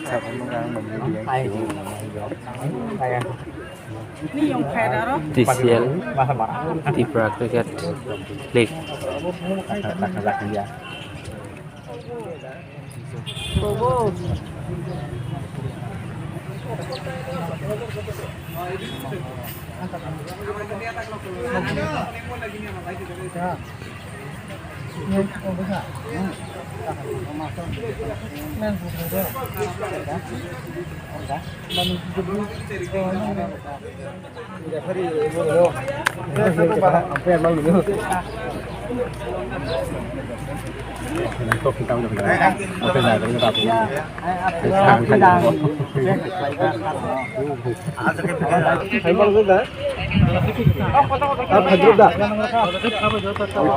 Sao cũng đang mình đi Tay thì tay ăn. TCL Tibra Cricket League Đặt ya. Kok kita udah bilang apa yang ada kita tahu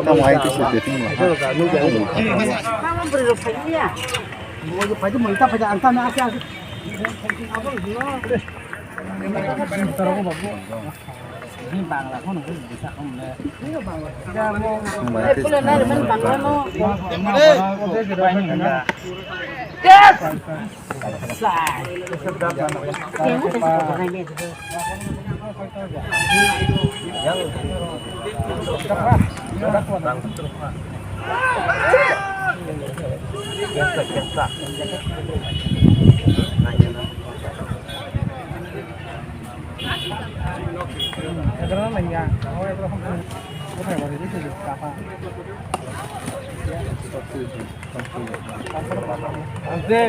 Kamu aja sih jadi ini bang lah, kau nunggu bisa kamu deh. Iya bang. Yes. Karena lagi kalau itu không phải vào thì cái gì cả phải. Oke.